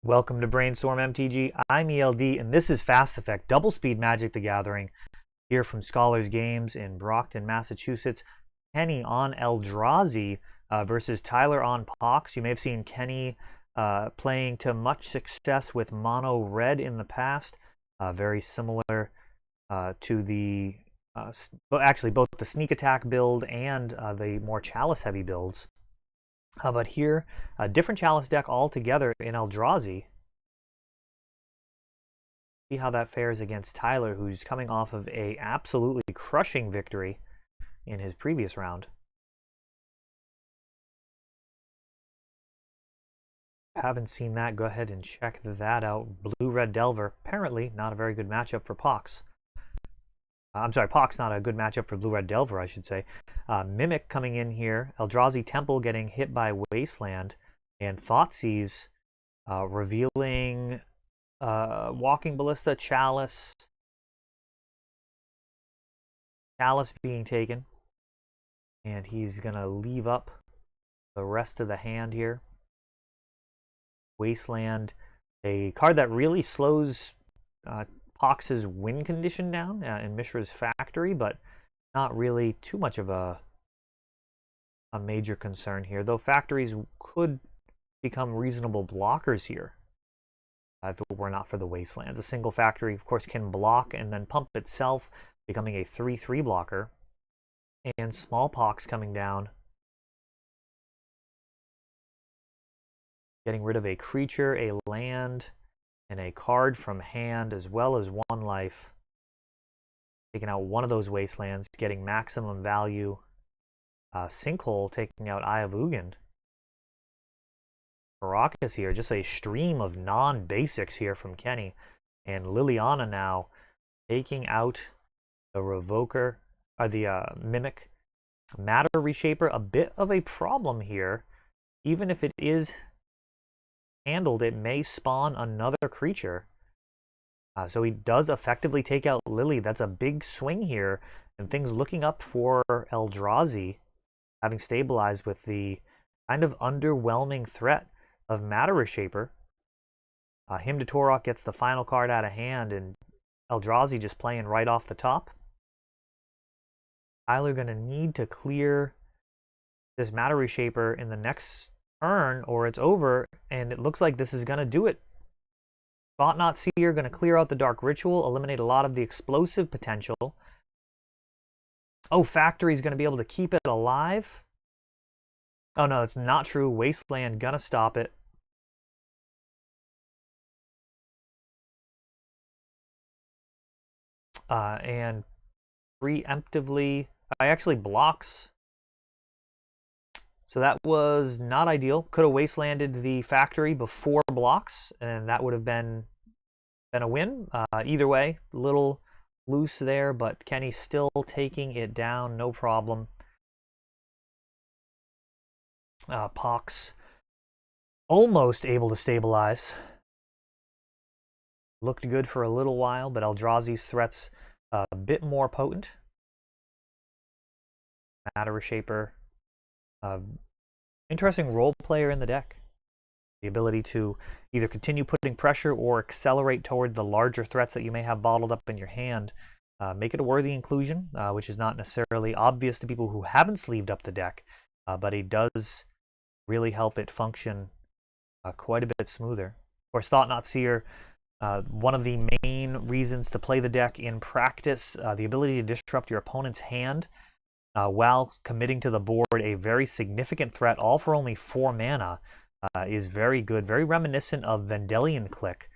Welcome to Brainstorm MTG. I'm ELD, and this is Fast Effect Double Speed Magic the Gathering here from Scholars Games in Brockton, Massachusetts. Kenny on Eldrazi versus Tyler on Pox. You may have seen Kenny playing to much success with mono red in the past. Very similar to the, actually both the sneak attack build and the more chalice heavy builds. But here, a different chalice deck altogether in Eldrazi. See how that fares against Tyler, who's coming off of a absolutely crushing victory in his previous round. Haven't seen that, go ahead and check that out. Blue-Red Delver, apparently not a very good matchup for Pox. I'm sorry, Pox not a good matchup for Blue-Red Delver, I should say. Mimic coming in here. Eldrazi Temple getting hit by Wasteland. And Thoughtseize revealing Walking Ballista, Chalice. Chalice being taken. And he's going to leave up the rest of the hand here. Wasteland, a card that really slows Pox's win condition down in Mishra's Factory, but not really too much of a major concern here, though factories could become reasonable blockers here if it were not for the Wastelands. A single factory, of course, can block and then pump itself, becoming a 3/3 blocker. And Smallpox coming down, getting rid of a creature, a land, and a card from hand, as well as one life. Taking out one of those Wastelands, getting maximum value. Sinkhole taking out Eye of Ugin. Caracas here, just a stream of non-basics here from Kenny. And Liliana now taking out the Revoker, or the Mimic. Matter Reshaper, a bit of a problem here. Even if it is handled, it may spawn another creature. So he does effectively take out Lily. That's a big swing here, and things looking up for Eldrazi, having stabilized with the kind of underwhelming threat of Matter Reshaper. Hymn to Torok gets the final card out of hand, and Eldrazi just playing right off the top. Tyler going to need to clear this Matter Reshaper in the next turn, or it's over, and it looks like this is going to do it. Thought-Knot Seer going to clear out the Dark Ritual, eliminate a lot of the explosive potential. Oh, Factory's going to be able to keep it alive. Oh no, it's not true. Wasteland going to stop it. And preemptively, I actually blocks. So that was not ideal. Could have Wastelanded the Factory before blocks, and that would have been a win. Either way, a little loose there, but Kenny's still taking it down, no problem. Pox almost able to stabilize. Looked good for a little while, but Eldrazi's threats a bit more potent. Matter Reshaper. Interesting role player in the deck. The ability to either continue putting pressure or accelerate toward the larger threats that you may have bottled up in your hand. Make it a worthy inclusion, which is not necessarily obvious to people who haven't sleeved up the deck, but it does really help it function quite a bit smoother. Of course, Thought-Knot Seer, one of the main reasons to play the deck in practice, the ability to disrupt your opponent's hand while committing to the board a very significant threat, all for only 4 mana, is very good. Very reminiscent of Vendelian Click,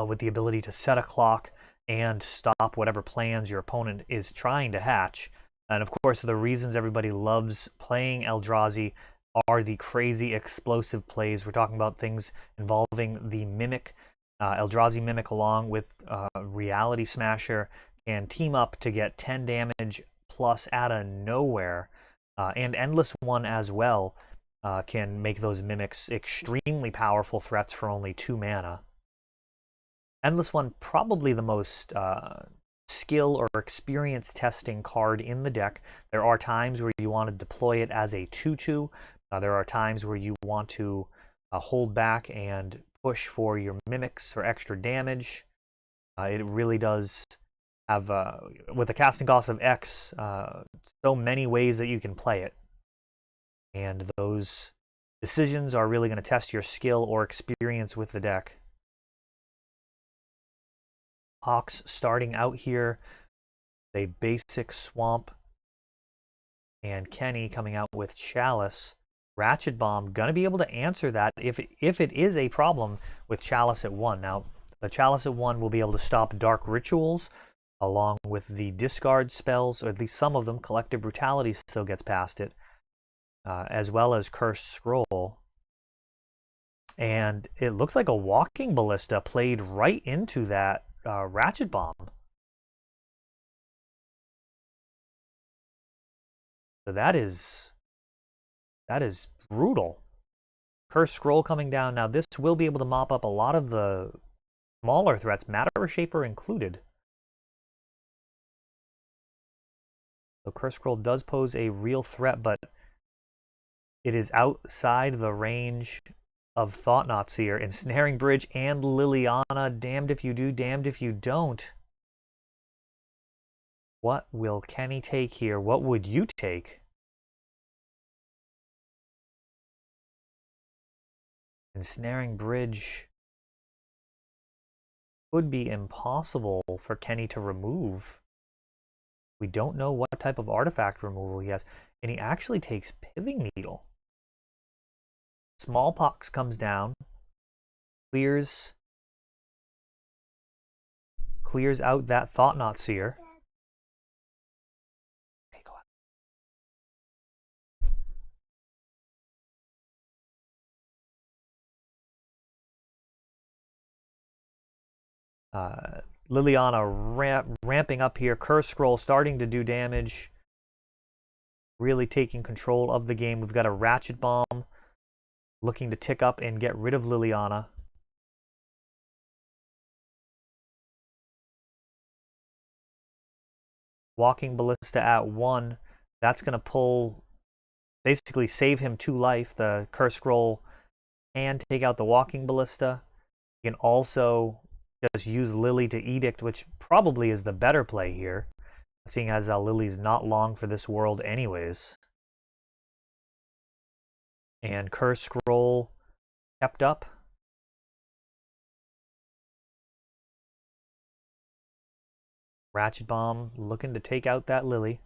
with the ability to set a clock and stop whatever plans your opponent is trying to hatch. And of course, the reasons everybody loves playing Eldrazi are the crazy explosive plays. We're talking about things involving the Mimic, Eldrazi Mimic, along with Reality Smasher, can team up to get 10 damage plus out of nowhere, and Endless One as well can make those Mimics extremely powerful threats for only 2 mana. Endless One, probably the most skill or experience testing card in the deck. There are times where you want to deploy it as a 2/2. There are times where you want to hold back and push for your mimics for extra damage. It really does have, with a casting cost of X, so many ways that you can play it. And those decisions are really going to test your skill or experience with the deck. Hawks starting out here, a basic swamp, and Kenny coming out with Chalice. Ratchet Bomb going to be able to answer that if it is a problem with Chalice at 1. Now, the Chalice at 1 will be able to stop Dark Rituals along with the discard spells, or at least some of them. Collective Brutality still gets past it, as well as Cursed Scroll. And it looks like a Walking Ballista played right into that Ratchet Bomb. So that is brutal. Cursed Scroll coming down. Now this will be able to mop up a lot of the smaller threats, Matter Shaper included. So Cursed Scroll does pose a real threat, but it is outside the range of Thought-Knot Seer. Ensnaring Bridge and Liliana, damned if you do, damned if you don't. What will Kenny take here? What would you take? Ensnaring Bridge would be impossible for Kenny to remove. We don't know what type of artifact removal he has. And he actually takes Pithing Needle. Smallpox comes down. Clears out that Thought-Knot Seer. Okay, go on. Liliana ramping up here. Curse Scroll starting to do damage. Really taking control of the game. We've got a Ratchet Bomb looking to tick up and get rid of Liliana. Walking Ballista at 1. That's going to pull, basically save him 2 life. The Curse Scroll can take out the Walking Ballista. You can also just use Lily to Edict, which probably is the better play here, seeing as Lily's not long for this world anyways. And Curse Scroll kept up. Ratchet Bomb looking to take out that Lily.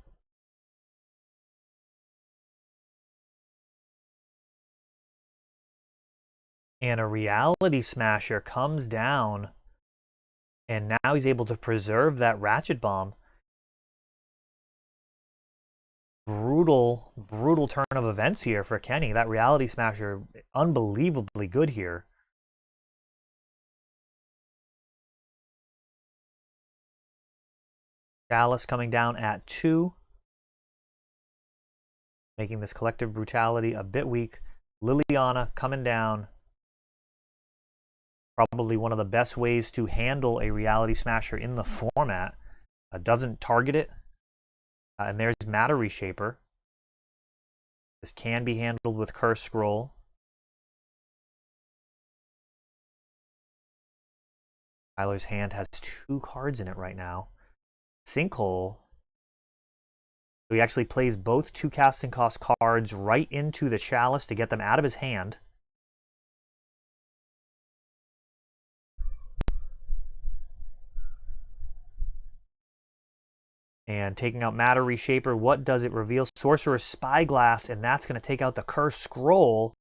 And a Reality Smasher comes down. And now he's able to preserve that Ratchet Bomb. Brutal, brutal turn of events here for Kenny. That Reality Smasher, unbelievably good here. Chalice coming down at 2. Making this Collective Brutality a bit weak. Liliana coming down. Probably one of the best ways to handle a Reality Smasher in the format. Doesn't target it. And there's Matter Reshaper. This can be handled with Curse Scroll. Tyler's hand has 2 cards in it right now. Sinkhole. So he actually plays both 2 casting cost cards right into the Chalice to get them out of his hand. And taking out Matter Reshaper, what does it reveal? Sorcerer's Spyglass, and that's going to take out the Curse Scroll.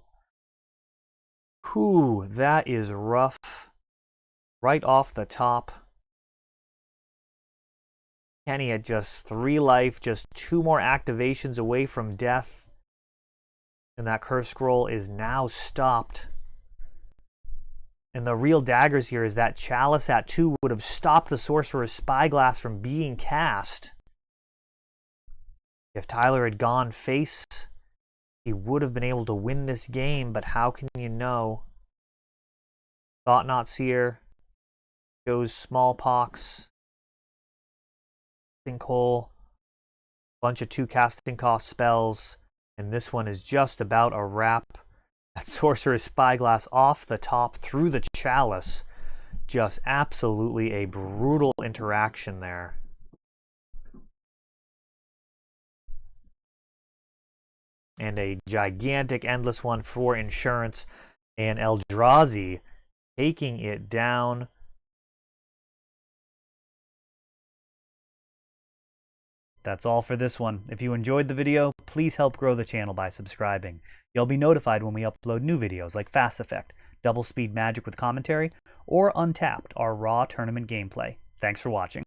Whew, that is rough. Right off the top. Kenny at just 3 life, just 2 more activations away from death. And that Curse Scroll is now stopped. And the real daggers here is that Chalice at 2 would have stopped the Sorcerer's Spyglass from being cast. If Tyler had gone face, he would have been able to win this game, but how can you know? Thought-Knot Seer shows Smallpox, Sinkhole, bunch of 2 casting cost spells, and this one is just about a wrap. That Sorcerer's Spyglass off the top through the Chalice. Just absolutely a brutal interaction there. And a gigantic endless one for Insurance. And Eldrazi taking it down. That's all for this one. If you enjoyed the video, please help grow the channel by subscribing. You'll be notified when we upload new videos like Fast Effect, Double Speed Magic with commentary, or Untapped, our raw tournament gameplay. Thanks for watching.